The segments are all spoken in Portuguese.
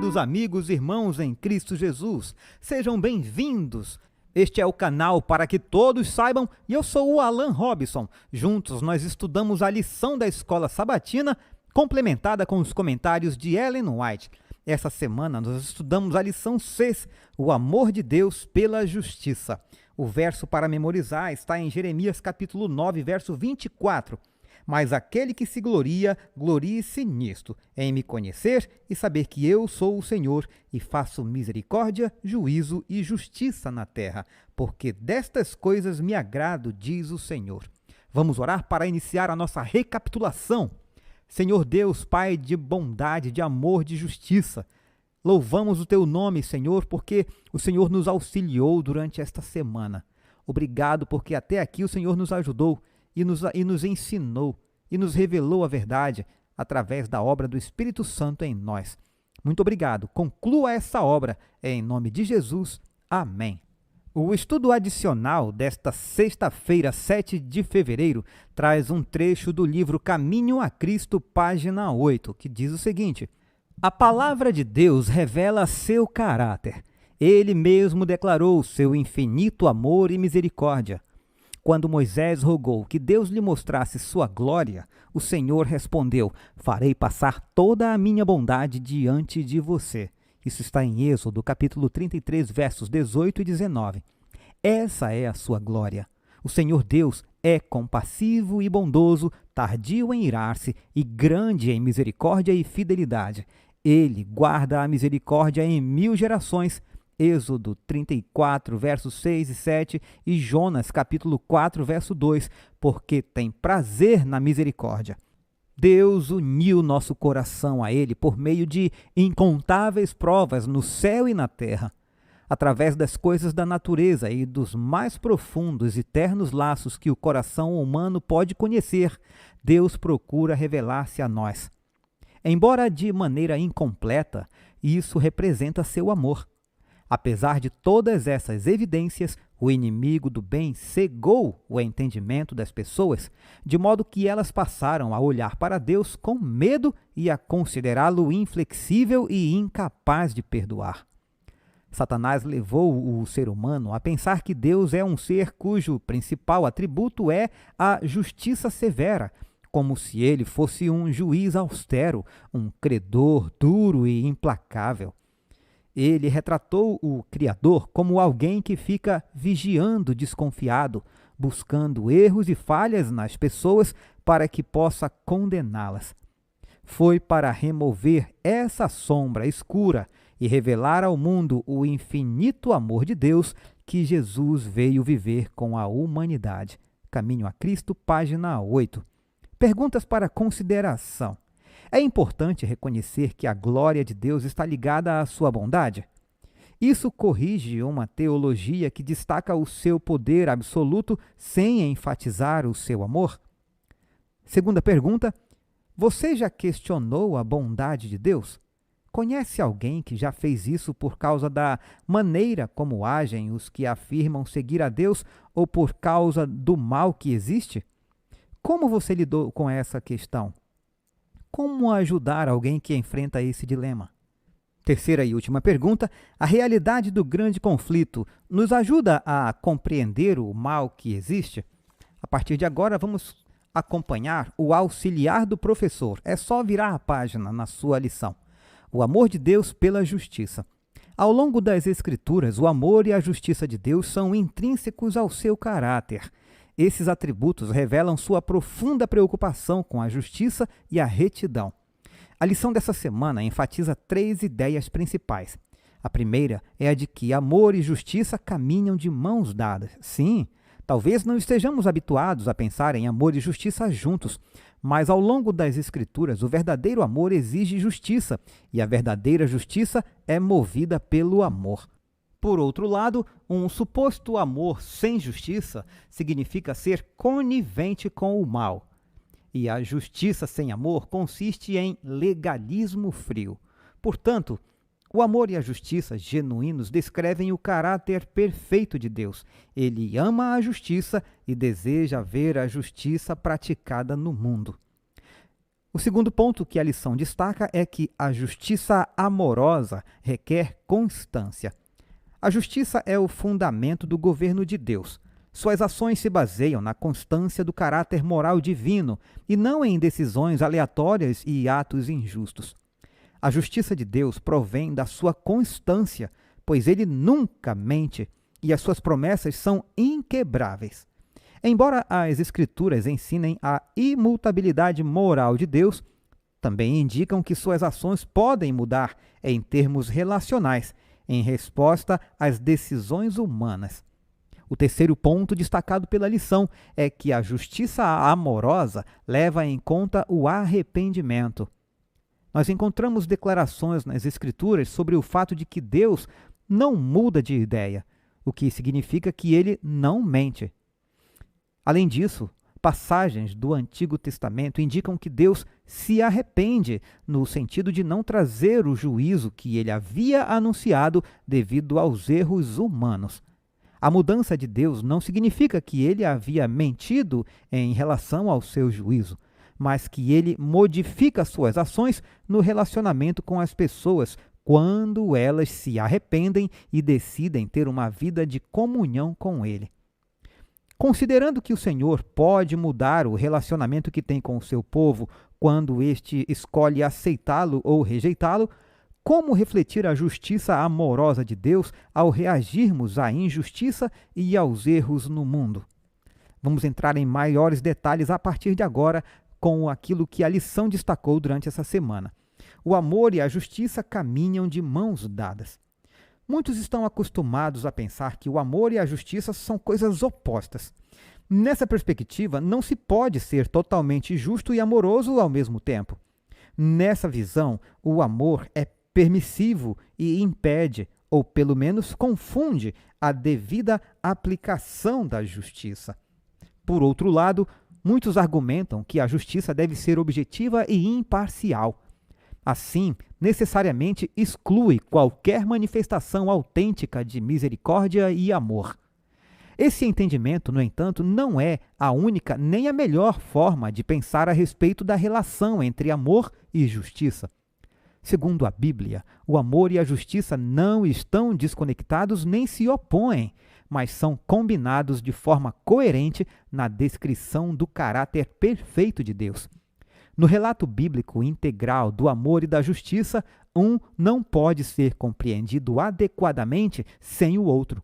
queridos amigos e irmãos em Cristo Jesus, sejam bem-vindos. Este é o canal Para Que Todos Saibam e eu sou o Alan Robson. Juntos nós estudamos a lição da Escola Sabatina, complementada com os comentários de Ellen White. Essa semana nós estudamos a lição 6, o amor de Deus pela justiça. O verso para memorizar está em Jeremias capítulo 9, verso 24. Mas aquele que se gloria, glorie-se nisto, em me conhecer e saber que eu sou o Senhor e faço misericórdia, juízo e justiça na terra, porque destas coisas me agrado, diz o Senhor. Vamos orar para iniciar a nossa recapitulação. Senhor Deus, Pai de bondade, de amor, de justiça, louvamos o Teu nome, Senhor, porque o Senhor nos auxiliou durante esta semana. Obrigado porque até aqui o Senhor nos ajudou e nos ensinou e nos revelou a verdade através da obra do Espírito Santo em nós. Muito obrigado. Conclua essa obra em nome de Jesus. Amém. O estudo adicional desta sexta-feira, 7 de fevereiro, traz um trecho do livro Caminho a Cristo, página 8, que diz o seguinte: a palavra de Deus revela seu caráter. Ele mesmo declarou seu infinito amor e misericórdia. Quando Moisés rogou que Deus lhe mostrasse sua glória, o Senhor respondeu: farei passar toda a minha bondade diante de você. Isso está em Êxodo, capítulo 33, versos 18 e 19. Essa é a sua glória. O Senhor Deus é compassivo e bondoso, tardio em irar-se e grande em misericórdia e fidelidade. Ele guarda a misericórdia em 1000 gerações. Êxodo 34, versos 6 e 7 e Jonas, capítulo 4, verso 2, porque tem prazer na misericórdia. Deus uniu nosso coração a Ele por meio de incontáveis provas no céu e na terra. Através das coisas da natureza e dos mais profundos e ternos laços que o coração humano pode conhecer, Deus procura revelar-se a nós. Embora de maneira incompleta, isso representa seu amor. Apesar de todas essas evidências, o inimigo do bem cegou o entendimento das pessoas, de modo que elas passaram a olhar para Deus com medo e a considerá-lo inflexível e incapaz de perdoar. Satanás levou o ser humano a pensar que Deus é um ser cujo principal atributo é a justiça severa, como se ele fosse um juiz austero, um credor duro e implacável. Ele retratou o Criador como alguém que fica vigiando desconfiado, buscando erros e falhas nas pessoas para que possa condená-las. Foi para remover essa sombra escura e revelar ao mundo o infinito amor de Deus que Jesus veio viver com a humanidade. Caminho a Cristo, página 8. Perguntas para consideração. É importante reconhecer que a glória de Deus está ligada à sua bondade. Isso corrige uma teologia que destaca o seu poder absoluto sem enfatizar o seu amor? Segunda pergunta: você já questionou a bondade de Deus? Conhece alguém que já fez isso por causa da maneira como agem os que afirmam seguir a Deus ou por causa do mal que existe? Como você lidou com essa questão? Como ajudar alguém que enfrenta esse dilema? Terceira e última pergunta: a realidade do grande conflito nos ajuda a compreender o mal que existe? A partir de agora, vamos acompanhar o auxiliar do professor. É só virar a página na sua lição. O amor de Deus pela justiça. Ao longo das Escrituras, o amor e a justiça de Deus são intrínsecos ao seu caráter. Esses atributos revelam sua profunda preocupação com a justiça e a retidão. A lição dessa semana enfatiza 3 ideias principais. A primeira é a de que amor e justiça caminham de mãos dadas. Sim, talvez não estejamos habituados a pensar em amor e justiça juntos, mas ao longo das Escrituras, o verdadeiro amor exige justiça, e a verdadeira justiça é movida pelo amor. Por outro lado, um suposto amor sem justiça significa ser conivente com o mal. E a justiça sem amor consiste em legalismo frio. Portanto, o amor e a justiça genuínos descrevem o caráter perfeito de Deus. Ele ama a justiça e deseja ver a justiça praticada no mundo. O segundo ponto que a lição destaca é que a justiça amorosa requer constância. A justiça é o fundamento do governo de Deus. Suas ações se baseiam na constância do caráter moral divino e não em decisões aleatórias e atos injustos. A justiça de Deus provém da sua constância, pois ele nunca mente e as suas promessas são inquebráveis. Embora as Escrituras ensinem a imutabilidade moral de Deus, também indicam que suas ações podem mudar em termos relacionais, em resposta às decisões humanas. O terceiro ponto destacado pela lição é que a justiça amorosa leva em conta o arrependimento. Nós encontramos declarações nas Escrituras sobre o fato de que Deus não muda de ideia, o que significa que ele não mente. Além disso, passagens do Antigo Testamento indicam que Deus se arrepende, no sentido de não trazer o juízo que ele havia anunciado devido aos erros humanos. A mudança de Deus não significa que ele havia mentido em relação ao seu juízo, mas que ele modifica suas ações no relacionamento com as pessoas quando elas se arrependem e decidem ter uma vida de comunhão com ele. Considerando que o Senhor pode mudar o relacionamento que tem com o seu povo quando este escolhe aceitá-lo ou rejeitá-lo, como refletir a justiça amorosa de Deus ao reagirmos à injustiça e aos erros no mundo? Vamos entrar em maiores detalhes a partir de agora com aquilo que a lição destacou durante essa semana. O amor e a justiça caminham de mãos dadas. Muitos estão acostumados a pensar que o amor e a justiça são coisas opostas. Nessa perspectiva, não se pode ser totalmente justo e amoroso ao mesmo tempo. Nessa visão, o amor é permissivo e impede, ou pelo menos confunde, a devida aplicação da justiça. Por outro lado, muitos argumentam que a justiça deve ser objetiva e imparcial. Assim, necessariamente exclui qualquer manifestação autêntica de misericórdia e amor. Esse entendimento, no entanto, não é a única nem a melhor forma de pensar a respeito da relação entre amor e justiça. Segundo a Bíblia, o amor e a justiça não estão desconectados nem se opõem, mas são combinados de forma coerente na descrição do caráter perfeito de Deus. No relato bíblico integral do amor e da justiça, um não pode ser compreendido adequadamente sem o outro.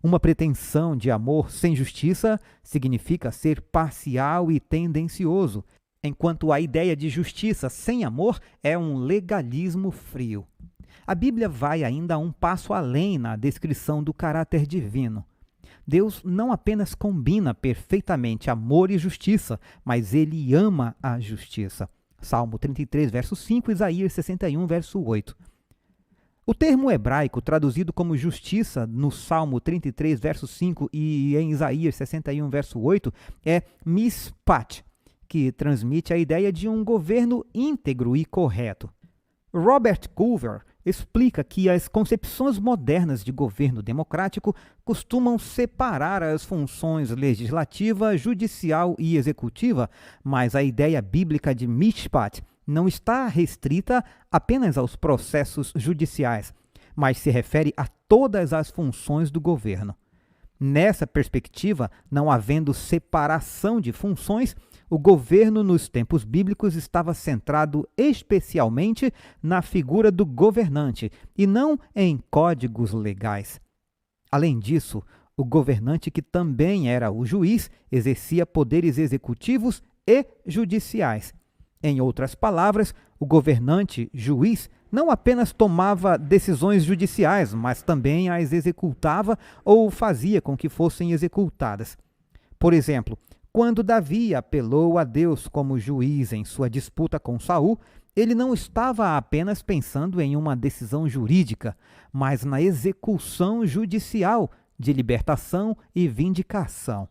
Uma pretensão de amor sem justiça significa ser parcial e tendencioso, enquanto a ideia de justiça sem amor é um legalismo frio. A Bíblia vai ainda um passo além na descrição do caráter divino. Deus não apenas combina perfeitamente amor e justiça, mas ele ama a justiça. Salmo 33, verso 5, Isaías 61, verso 8. O termo hebraico traduzido como justiça no Salmo 33, verso 5 e em Isaías 61, verso 8 é mishpat, que transmite a ideia de um governo íntegro e correto. Robert Culver explica que as concepções modernas de governo democrático costumam separar as funções legislativa, judicial e executiva, mas a ideia bíblica de mishpat não está restrita apenas aos processos judiciais, mas se refere a todas as funções do governo. Nessa perspectiva, não havendo separação de funções, o governo nos tempos bíblicos estava centrado especialmente na figura do governante e não em códigos legais. Além disso, o governante, que também era o juiz, exercia poderes executivos e judiciais. Em outras palavras, o governante, juiz, não apenas tomava decisões judiciais, mas também as executava ou fazia com que fossem executadas. Por exemplo, quando Davi apelou a Deus como juiz em sua disputa com Saul, ele não estava apenas pensando em uma decisão jurídica, mas na execução judicial de libertação e vindicação.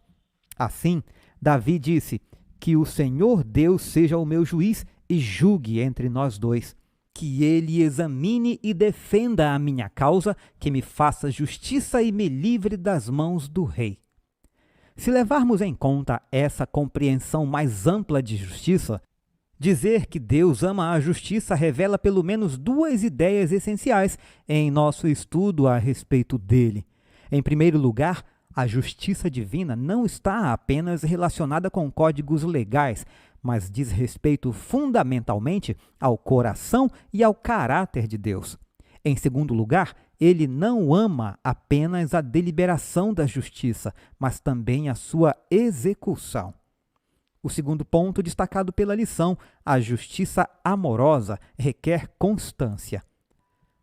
Assim, Davi disse: "Que o Senhor Deus seja o meu juiz e julgue entre nós dois. Que ele examine e defenda a minha causa, que me faça justiça e me livre das mãos do rei." Se levarmos em conta essa compreensão mais ampla de justiça, Dizer que Deus ama a justiça revela pelo menos duas ideias essenciais em nosso estudo a respeito dele. Em primeiro lugar, a justiça divina não está apenas relacionada com códigos legais, mas diz respeito fundamentalmente ao coração e ao caráter de Deus. Em segundo lugar, ele não ama apenas a deliberação da justiça, mas também a sua execução. O segundo ponto destacado pela lição, a justiça amorosa requer constância.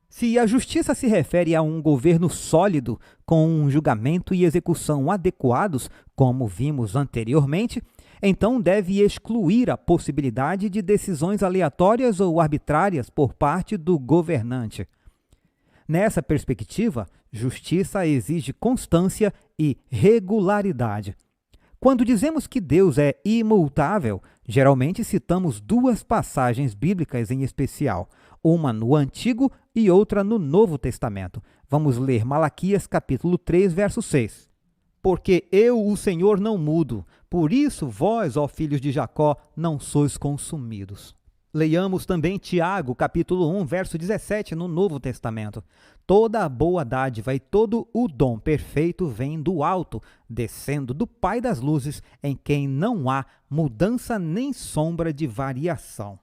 Se a justiça se refere a um governo sólido, com um julgamento e execução adequados, como vimos anteriormente, então deve excluir a possibilidade de decisões aleatórias ou arbitrárias por parte do governante. Nessa perspectiva, justiça exige constância e regularidade. Quando dizemos que Deus é imutável, geralmente citamos duas passagens bíblicas em especial, uma no Antigo e outra no Novo Testamento. Vamos ler Malaquias capítulo 3, verso 6. Porque eu, o Senhor, não mudo, por isso vós, ó filhos de Jacó, não sois consumidos. Leiamos também Tiago, capítulo 1, verso 17, no Novo Testamento. Toda a boa dádiva e todo o dom perfeito vem do alto, descendo do Pai das luzes, em quem não há mudança nem sombra de variação.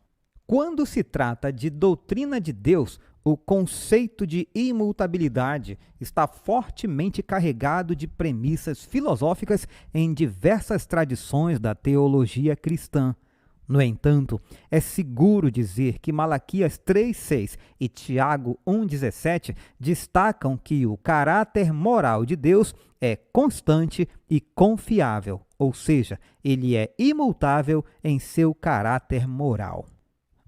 Quando se trata de doutrina de Deus, o conceito de imutabilidade está fortemente carregado de premissas filosóficas em diversas tradições da teologia cristã. No entanto, é seguro dizer que Malaquias 3,6 e Tiago 1,17 destacam que o caráter moral de Deus é constante e confiável, ou seja, ele é imutável em seu caráter moral.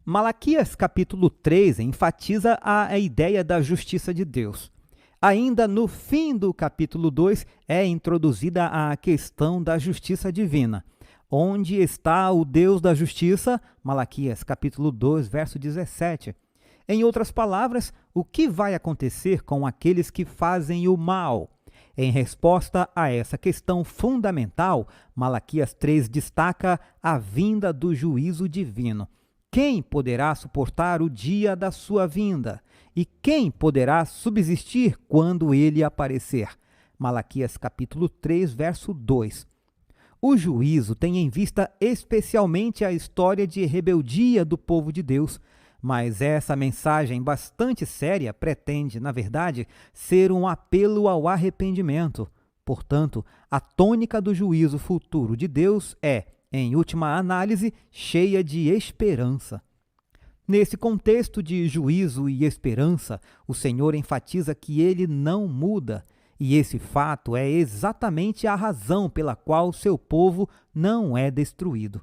Malaquias capítulo 3 enfatiza a ideia da justiça de Deus. Ainda no fim do capítulo 2 é introduzida a questão da justiça divina. Onde está o Deus da justiça? Malaquias capítulo 2, verso 17. Em outras palavras, o que vai acontecer com aqueles que fazem o mal? Em resposta a essa questão fundamental, Malaquias 3 destaca a vinda do juízo divino. Quem poderá suportar o dia da sua vinda? E quem poderá subsistir quando ele aparecer? Malaquias capítulo 3, verso 2. O juízo tem em vista especialmente a história de rebeldia do povo de Deus, mas essa mensagem bastante séria pretende, na verdade, ser um apelo ao arrependimento. Portanto, a tônica do juízo futuro de Deus é, em última análise, cheia de esperança. Nesse contexto de juízo e esperança, o Senhor enfatiza que ele não muda. E esse fato é exatamente a razão pela qual seu povo não é destruído.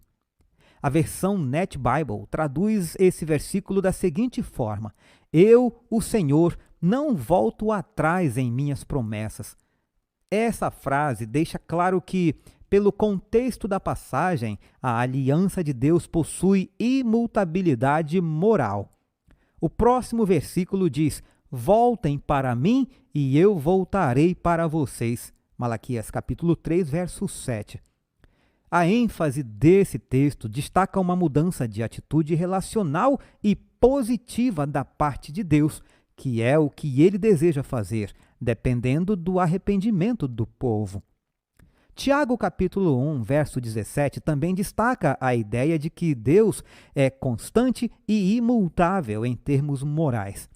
A versão Net Bible traduz esse versículo da seguinte forma: Eu, o Senhor, não volto atrás em minhas promessas. Essa frase deixa claro que, pelo contexto da passagem, a aliança de Deus possui imutabilidade moral. O próximo versículo diz: Voltem para mim e eu voltarei para vocês. Malaquias capítulo 3, verso 7. A ênfase desse texto destaca uma mudança de atitude relacional e positiva da parte de Deus, que é o que ele deseja fazer, dependendo do arrependimento do povo. Tiago capítulo 1, verso 17 também destaca a ideia de que Deus é constante e imutável em termos morais.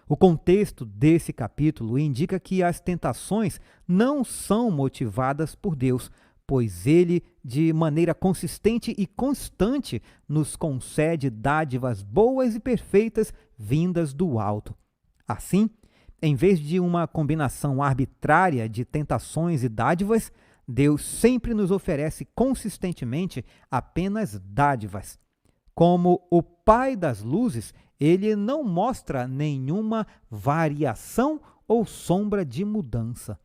O contexto desse capítulo indica que as tentações não são motivadas por Deus, pois ele, de maneira consistente e constante, nos concede dádivas boas e perfeitas vindas do alto. Assim, em vez de uma combinação arbitrária de tentações e dádivas, Deus sempre nos oferece consistentemente apenas dádivas. Como o Pai das luzes, ele não mostra nenhuma variação ou sombra de mudança.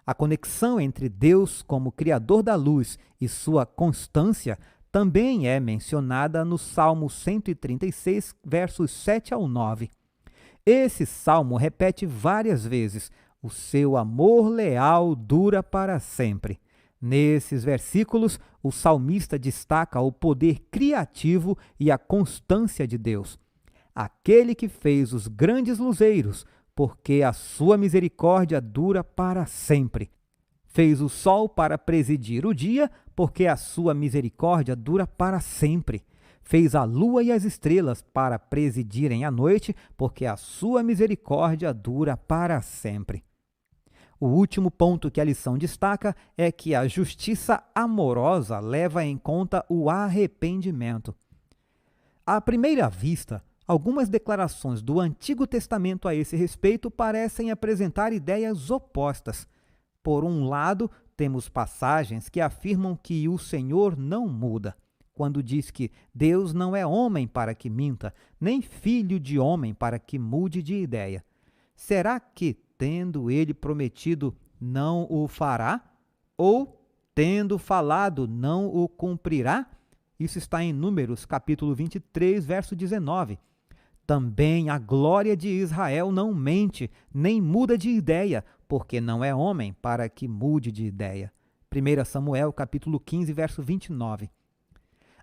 A conexão entre Deus como Criador da luz e sua constância também é mencionada no Salmo 136, versos 7 ao 9. Esse salmo repete várias vezes: o seu amor leal dura para sempre. Nesses versículos, o salmista destaca o poder criativo e a constância de Deus. Aquele que fez os grandes luzeiros, porque a sua misericórdia dura para sempre. Fez o sol para presidir o dia, porque a sua misericórdia dura para sempre. Fez a lua e as estrelas para presidirem a noite, porque a sua misericórdia dura para sempre. O último ponto que a lição destaca é que a justiça amorosa leva em conta o arrependimento. À primeira vista, algumas declarações do Antigo Testamento a esse respeito parecem apresentar ideias opostas. Por um lado, temos passagens que afirmam que o Senhor não muda, quando diz que Deus não é homem para que minta, nem filho de homem para que mude de ideia. Será que, tendo ele prometido, não o fará? Ou, tendo falado, não o cumprirá? Isso está em Números, capítulo 23, verso 19. Também a glória de Israel não mente, nem muda de ideia, porque não é homem para que mude de ideia. 1 Samuel, capítulo 15, verso 29.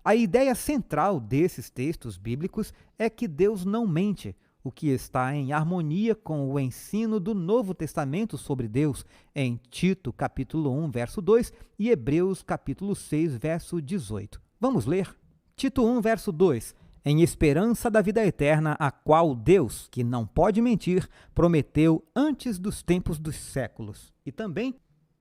A ideia central desses textos bíblicos é que Deus não mente, o que está em harmonia com o ensino do Novo Testamento sobre Deus em Tito, capítulo 1, verso 2 e Hebreus, capítulo 6, verso 18. Vamos ler? Tito 1, verso 2. Em esperança da vida eterna, a qual Deus, que não pode mentir, prometeu antes dos tempos dos séculos. E também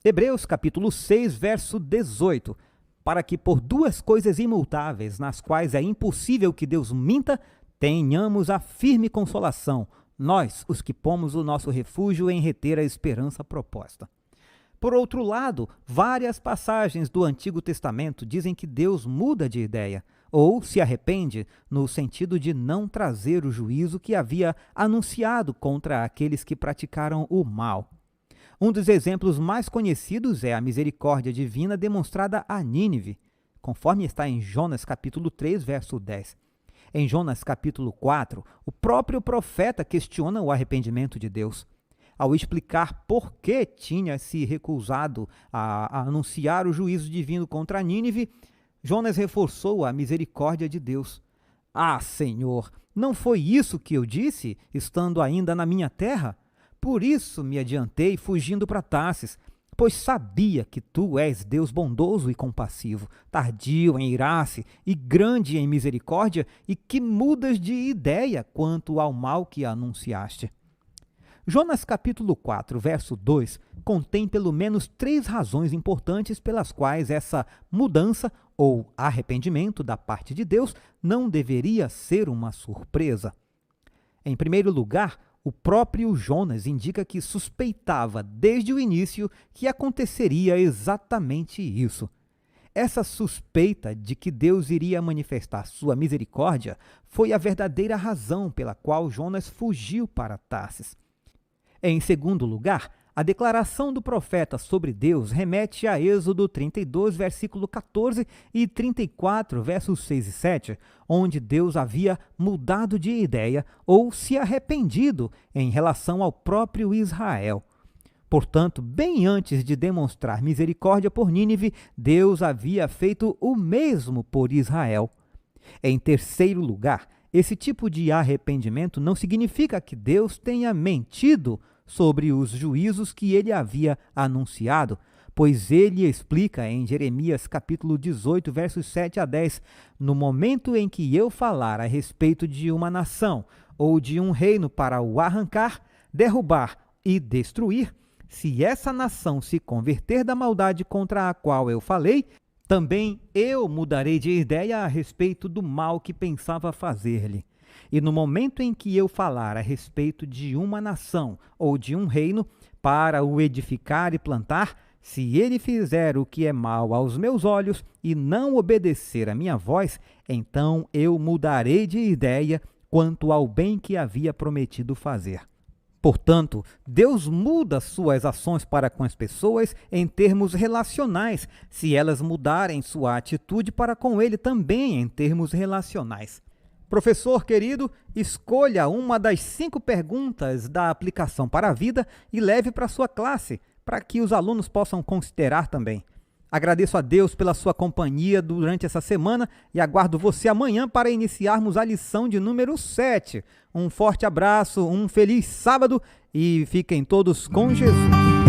Hebreus, capítulo 6, verso 18. Para que por duas coisas imutáveis, nas quais é impossível que Deus minta, tenhamos a firme consolação, nós, os que pomos o nosso refúgio em reter a esperança proposta. Por outro lado, várias passagens do Antigo Testamento dizem que Deus muda de ideia, ou se arrepende, no sentido de não trazer o juízo que havia anunciado contra aqueles que praticaram o mal. Um dos exemplos mais conhecidos é a misericórdia divina demonstrada a Nínive, conforme está em Jonas capítulo 3, verso 10. Em Jonas capítulo 4, o próprio profeta questiona o arrependimento de Deus. Ao explicar por que tinha se recusado a anunciar o juízo divino contra Nínive, Jonas reforçou a misericórdia de Deus. Ah, Senhor, não foi isso que eu disse, estando ainda na minha terra? Por isso me adiantei fugindo para Tarsis, pois sabia que tu és Deus bondoso e compassivo, tardio em irar-se e grande em misericórdia, e que mudas de ideia quanto ao mal que anunciaste. Jonas capítulo 4, verso 2, contém pelo menos 3 razões importantes pelas quais essa mudança ou arrependimento da parte de Deus não deveria ser uma surpresa. Em primeiro lugar, o próprio Jonas indica que suspeitava desde o início que aconteceria exatamente isso. Essa suspeita de que Deus iria manifestar sua misericórdia foi a verdadeira razão pela qual Jonas fugiu para Tarsis. Em segundo lugar, a declaração do profeta sobre Deus remete a Êxodo 32, versículo 14 e 34, versos 6 e 7, onde Deus havia mudado de ideia ou se arrependido em relação ao próprio Israel. Portanto, bem antes de demonstrar misericórdia por Nínive, Deus havia feito o mesmo por Israel. Em terceiro lugar, esse tipo de arrependimento não significa que Deus tenha mentido sobre os juízos que ele havia anunciado, pois ele explica em Jeremias capítulo 18, versos 7 a 10, no momento em que eu falar a respeito de uma nação ou de um reino para o arrancar, derrubar e destruir, se essa nação se converter da maldade contra a qual eu falei, também eu mudarei de ideia a respeito do mal que pensava fazer-lhe. E no momento em que eu falar a respeito de uma nação ou de um reino para o edificar e plantar, se ele fizer o que é mal aos meus olhos e não obedecer à minha voz, então eu mudarei de ideia quanto ao bem que havia prometido fazer. Portanto, Deus muda suas ações para com as pessoas em termos relacionais, se elas mudarem sua atitude para com ele também em termos relacionais. Professor querido, escolha uma das 5 perguntas da aplicação para a vida e leve para sua classe, para que os alunos possam considerar também. Agradeço a Deus pela sua companhia durante essa semana e aguardo você amanhã para iniciarmos a lição de número 7. Um forte abraço, um feliz sábado e fiquem todos com Jesus.